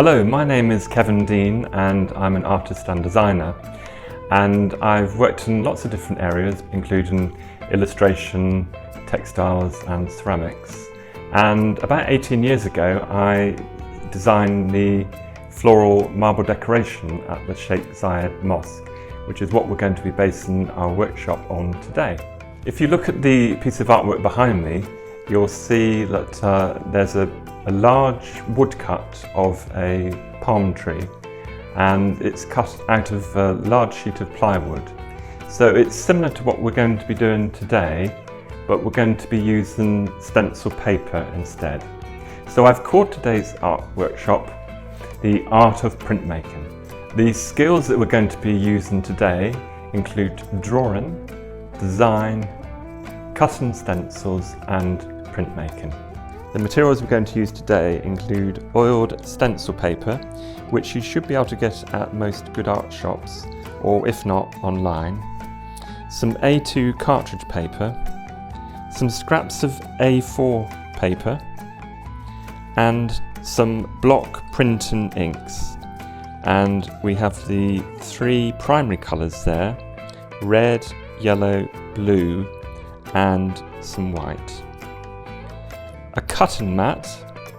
Hello, my name is Kevin Dean and I'm an artist and designer, and I've worked in lots of different areas including illustration, textiles and ceramics. And about 18 years ago I designed the floral marble decoration at the Sheikh Zayed Mosque, which is what we're going to be basing our workshop on today. If you look at the piece of artwork behind me, you'll see that there's a large woodcut of a palm tree, and it's cut out of a large sheet of plywood. So it's similar to what we're going to be doing today, but we're going to be using stencil paper instead. So I've called today's art workshop the art of printmaking. The skills that we're going to be using today include drawing, design, cutting stencils and printmaking. The materials we're going to use today include oiled stencil paper, which you should be able to get at most good art shops, or if not, online. Some A2 cartridge paper, some scraps of A4 paper, and some block printing inks. And we have the three primary colours there: red, yellow, blue, and some white. A cutting mat,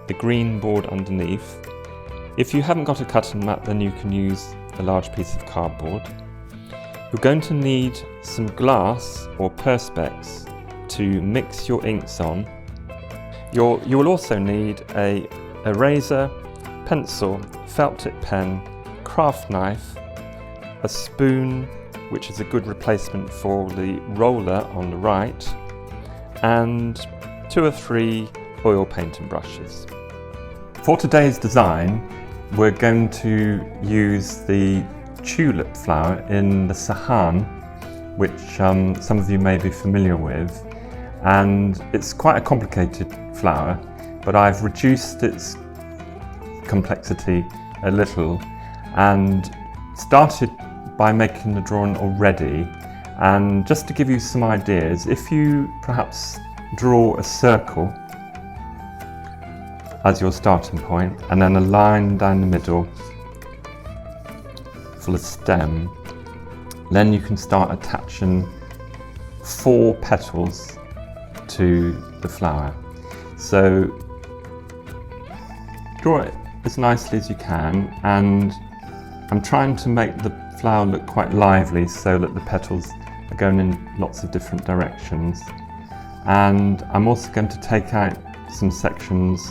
the green board underneath. If you haven't got a cutting mat, then you can use a large piece of cardboard. You're going to need some glass or perspex to mix your inks on. You will also need a eraser, pencil, felt tip pen, craft knife, a spoon, which is a good replacement for the roller on the right, and 2 or 3 oil painting brushes. For today's design, we're going to use the tulip flower in the sahan, which some of you may be familiar with, and it's quite a complicated flower, but I've reduced its complexity a little and started by making the drawing already. And just to give you some ideas, if you perhaps draw a circle as your starting point and then a line down the middle for the stem, then you can start attaching 4 petals to the flower. So draw it as nicely as you can, and I'm trying to make the flower look quite lively so that the petals are going in lots of different directions. And I'm also going to take out some sections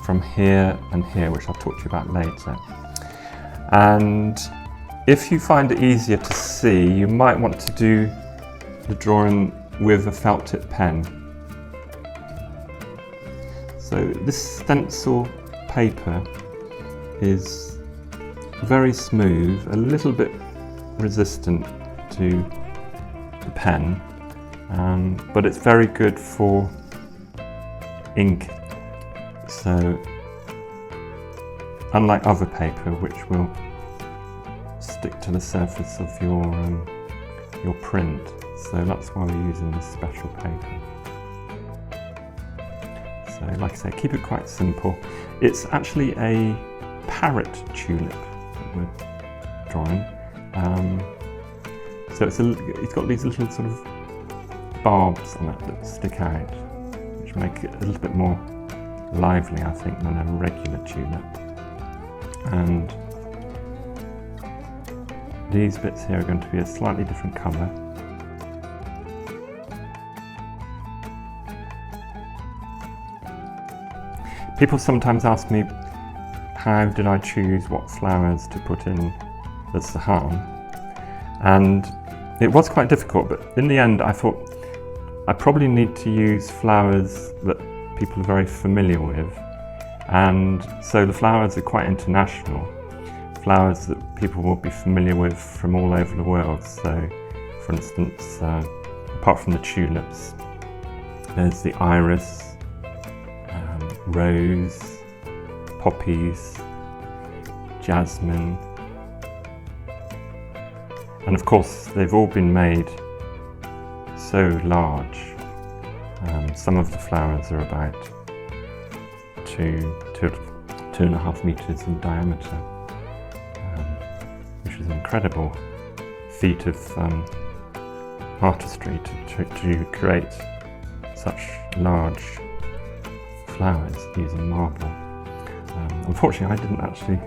from here and here, which I'll talk to you about later. And if you find it easier to see, you might want to do the drawing with a felt tip pen. So this stencil paper is very smooth, a little bit resistant to the pen, but it's very good for ink. So unlike other paper, which will stick to the surface of your print, so that's why we're using this special paper. So like I say, keep it quite simple. It's actually a parrot tulip that we're drawing. So it's got these little sort of barbs on it that stick out, which make it a little bit more lively, I think, than a regular tulip. And these bits here are going to be a slightly different colour. People sometimes ask me, how did I choose what flowers to put in the sahan? And it was quite difficult, but in the end I thought I probably need to use flowers that people are very familiar with, and so the flowers are quite international, flowers that people will be familiar with from all over the world. So for instance, apart from the tulips, there's the iris, rose, poppies, jasmine, and of course they've all been made so large. Some of the flowers are about 2 2.5 meters in diameter, which is an incredible feat of artistry to create such large flowers using marble. Unfortunately, I didn't actually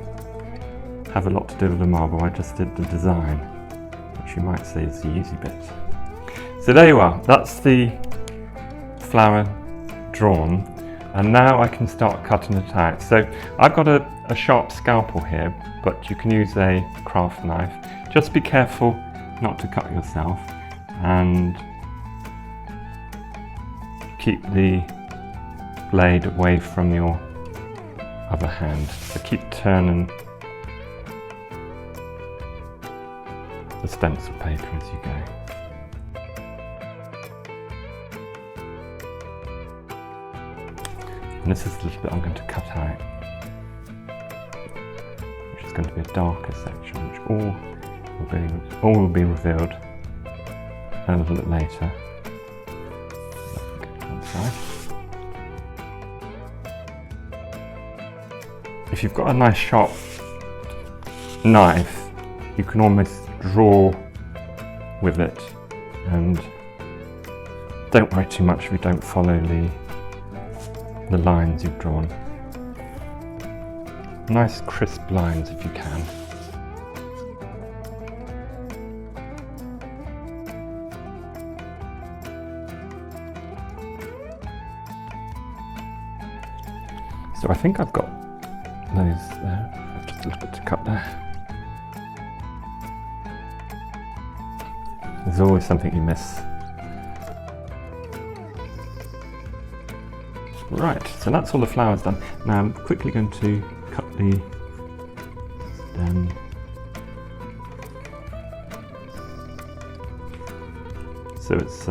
have a lot to do with the marble, I just did the design, which you might say is the easy bit. So there you are, that's the flower drawn, and now I can start cutting it out. So I've got a sharp scalpel here, but you can use a craft knife. Just be careful not to cut yourself, and keep the blade away from your other hand. So keep turning the stencil paper as you go. And this is the little bit I'm going to cut out, which is going to be a darker section, which all will be revealed a little bit later. If you've got a nice sharp knife, you can almost draw with it, and don't worry too much if you don't follow the lines you've drawn. Nice crisp lines if you can. So I think I've got those there, just a little bit to cut there. There's always something you miss. Right, so that's all the flowers done. Now I'm quickly going to cut the stem. So it's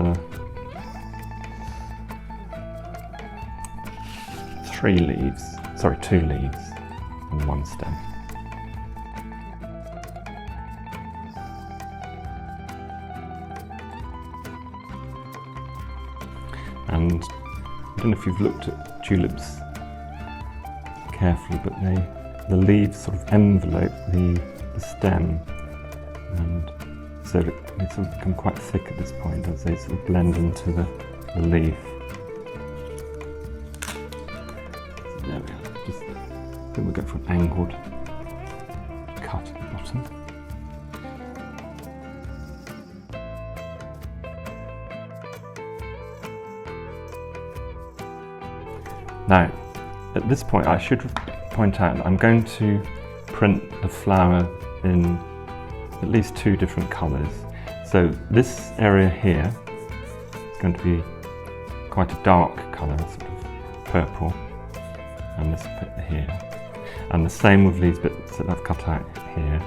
2 leaves and 1 stem. And I don't know if you've looked at tulips carefully, but the leaves sort of envelope the stem, and so they sort of become quite thick at this point as they sort of blend into the leaf. So there we are. Then we'll go for an angled cut at the bottom. Now, at this point I should point out that I'm going to print the flower in at least 2 different colours. So this area here is going to be quite a dark colour, sort of purple, and this bit here. And the same with these bits that I've cut out here.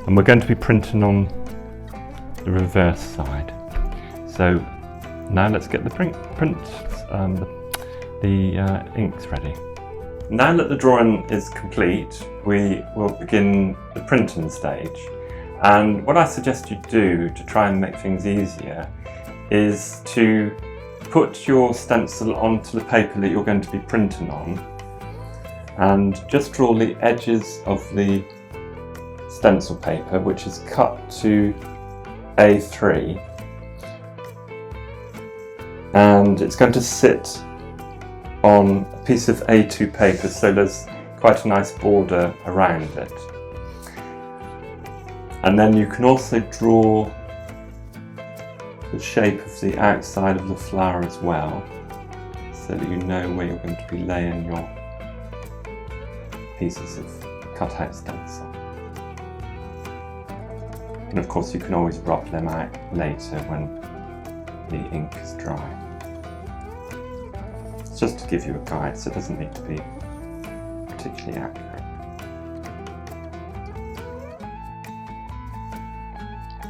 And we're going to be printing on the reverse side. So now let's get the inks ready. Now that the drawing is complete, we will begin the printing stage. And what I suggest you do to try and make things easier is to put your stencil onto the paper that you're going to be printing on, and just draw the edges of the stencil paper, which is cut to A3, and it's going to sit on a piece of A2 paper, so there's quite a nice border around it. And then you can also draw the shape of the outside of the flower as well, so that you know where you're going to be laying your pieces of cut out stencil. And of course you can always rub them out later when the ink is dry. It's just to give you a guide, so it doesn't need to be particularly accurate.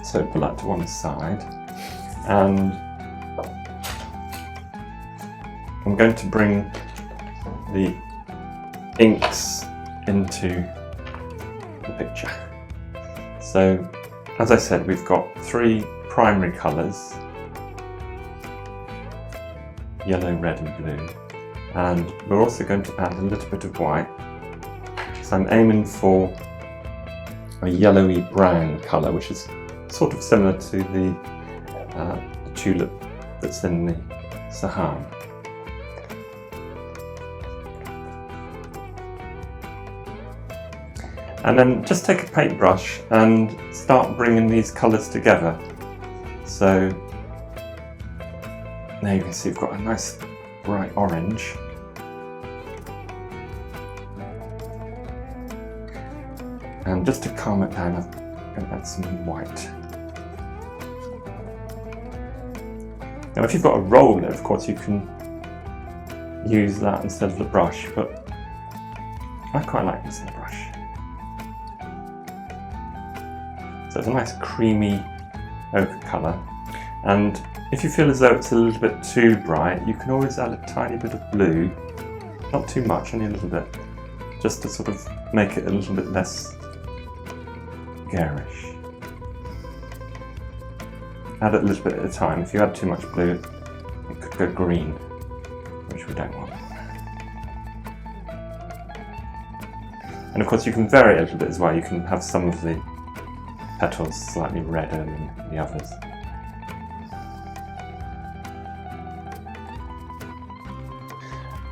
So put that to one side, and I'm going to bring the inks into the picture. So as I said, we've got 3 primary colours, yellow, red and blue, and we're also going to add a little bit of white. So I'm aiming for a yellowy brown colour, which is sort of similar to the tulip that's in the Saham. And then just take a paintbrush and start bringing these colours together. So now you can see we've got a nice bright orange. And just to calm it down, I'm going to add some white. Now if you've got a roller, of course you can use that instead of the brush, but I quite like using the brush. So it's a nice creamy ochre colour, and if you feel as though it's a little bit too bright, you can always add a tiny bit of blue, not too much, only a little bit, just to sort of make it a little bit less garish. Add it a little bit at a time. If you add too much blue, it could go green, which we don't want. And of course you can vary it a little bit as well. You can have some of the petals slightly redder than the others.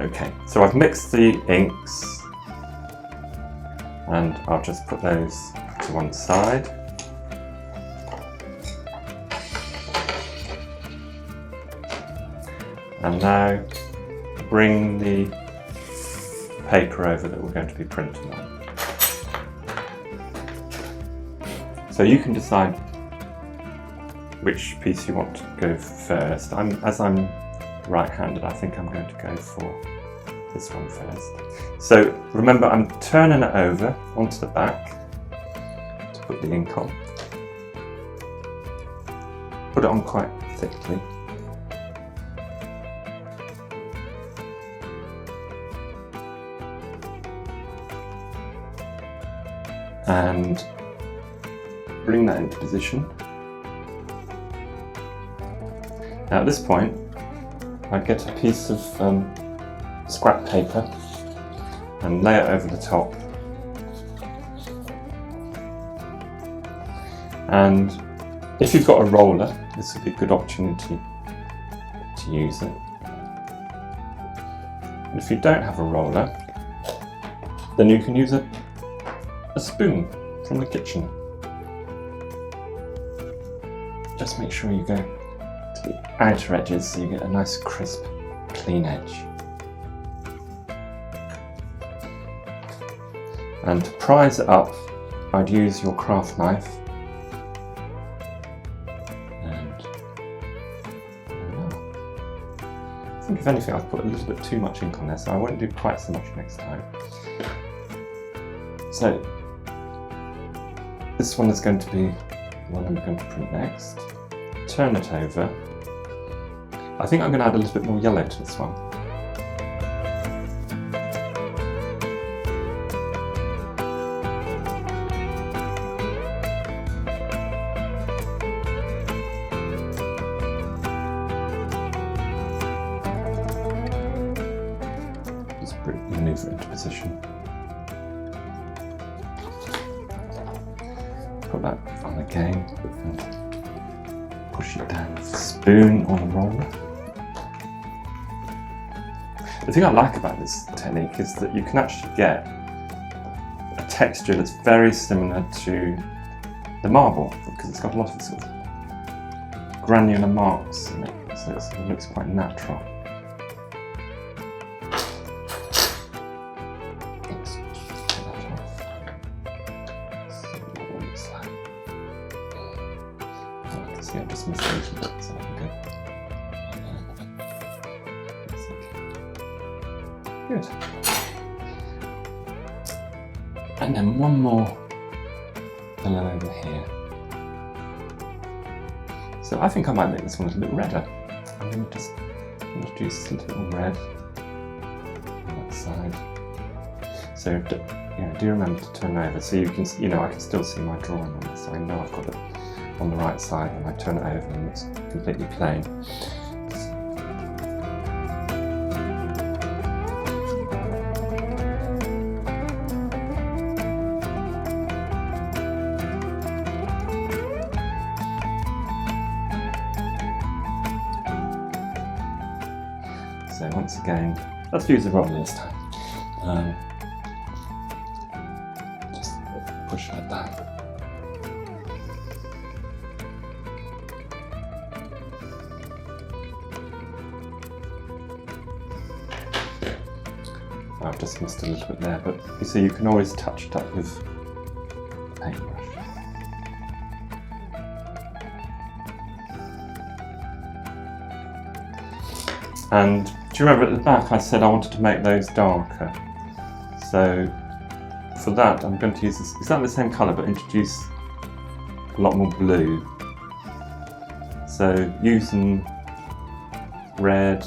Okay, so I've mixed the inks and I'll just put those to one side. And now bring the paper over that we're going to be printing on. So you can decide which piece you want to go first. As I'm right-handed, I think I'm going to go for this one first. So remember, I'm turning it over onto the back to put the ink on. Put it on quite thickly. And bring that into position. Now at this point, I'd get a piece of scrap paper and lay it over the top. And if you've got a roller, this would be a good opportunity to use it. And if you don't have a roller, then you can use a spoon from the kitchen. Just make sure you go to the outer edges so you get a nice crisp, clean edge. And to prise it up, I'd use your craft knife. And I think if anything, I've put a little bit too much ink on there, so I won't do quite so much next time. So this one is going to be the one I'm going to print next. Turn it over. I think I'm going to add a little bit more yellow to this one. Just manoeuvre it into position. Put that on again and push it down with the spoon or the roller. The thing I like about this technique is that you can actually get a texture that's very similar to the marble, because it's got a lot of sort of granular marks in it, so it looks quite natural. Yeah, just miss a little bit, so good. Good. And then one more below over here. So I think I might make this one a little bit redder. I'm going to just introduce a little red on that side. So do remember to turn over so you can, I can still see my drawing on this, so I know I've got on the right side when I turn it over and it's completely plain. So once again, let's use the roller this time. Just push like that. I've just missed a little bit there, but you see you can always touch it up with the paintbrush. And do you remember at the back I said I wanted to make those darker? So for that I'm going to use this, exactly the same colour but introduce a lot more blue. So using red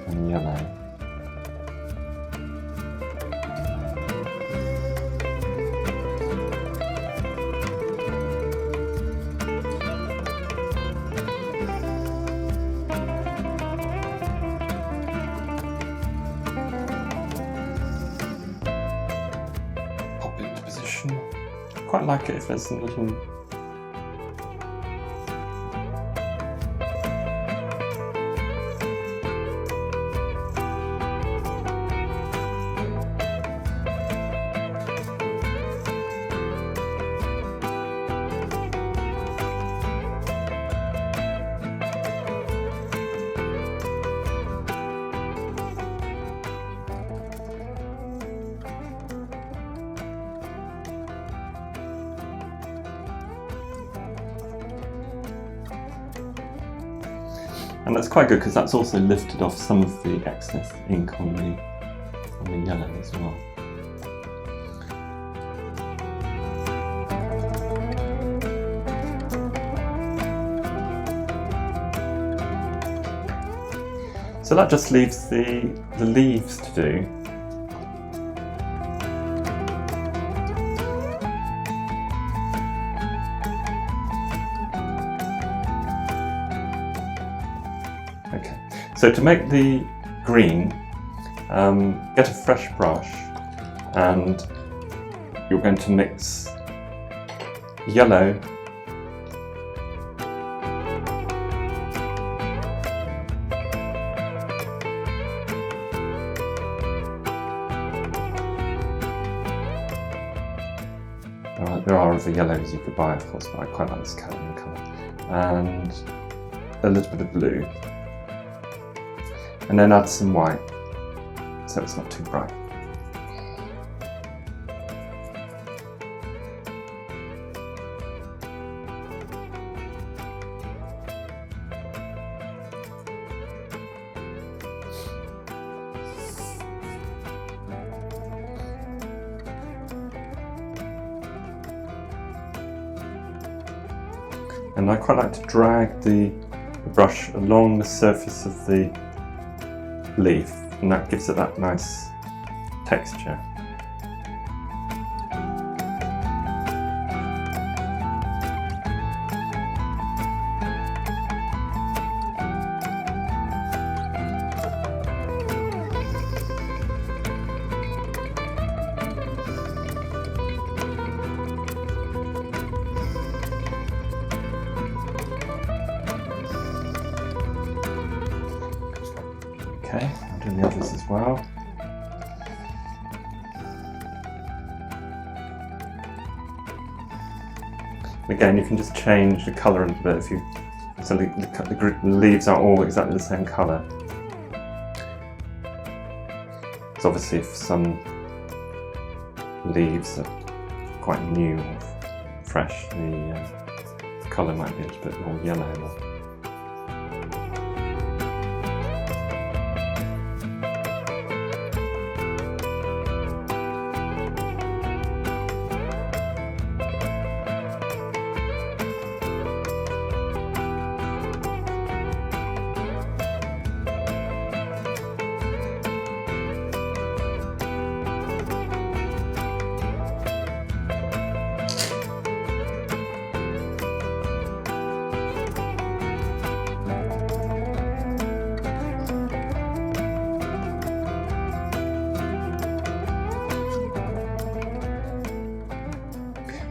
and yellow. Quite like it if there's a little and that's quite good because that's also lifted off some of the excess ink on the yellow as well. So that just leaves the leaves to do. Okay, so to make the green, get a fresh brush and you're going to mix yellow there are other yellows you could buy of course, but I quite like this colour and a little bit of blue. And then add some white, so it's not too bright. And I quite like to drag the brush along the surface of the leaf, and that gives it that nice texture. Okay, I'll do the others as well. Again, you can just change the colour a little bit if you, so the leaves are all exactly the same colour. Because obviously if some leaves are quite new or fresh, the colour might be a little bit more yellow.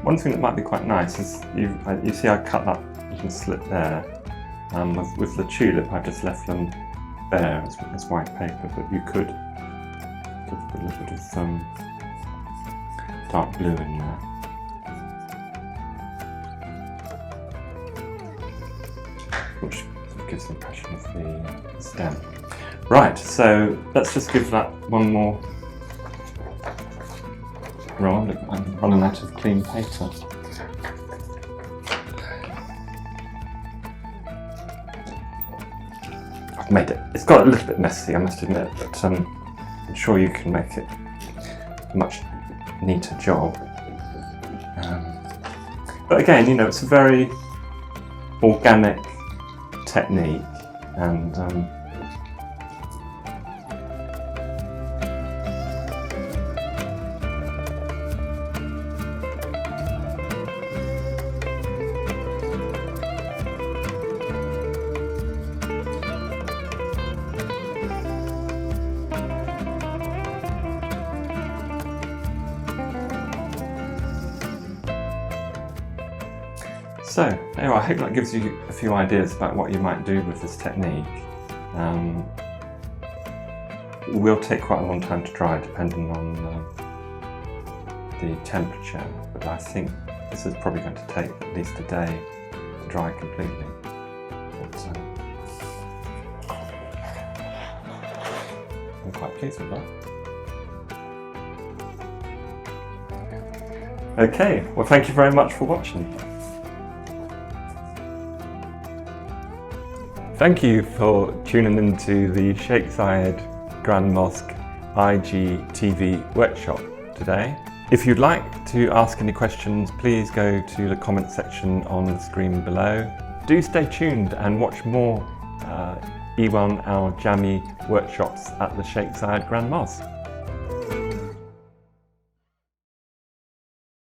One thing that might be quite nice is, you see I cut that little slit there. With the tulip I've just left them bare as white paper, but you could put a little bit of dark blue in there. Which sort of gives the impression of the stem. Right, so let's just give that one more roll. Look, I'm running out of clean paper. I've made it. It's got a little bit messy, I must admit, but I'm sure you can make it a much neater job. But again, you know, it's a very organic technique, and so, anyway, I hope that gives you a few ideas about what you might do with this technique. It will take quite a long time to dry, depending on the temperature, but I think this is probably going to take at least a day to dry completely. But, I'm quite pleased with that. Okay, well, thank you very much for watching. Thank you for tuning into the Sheikh Zayed Grand Mosque IGTV workshop today. If you'd like to ask any questions, please go to the comment section on the screen below. Do stay tuned and watch more Éiwan al-Jami workshops at the Sheikh Zayed Grand Mosque.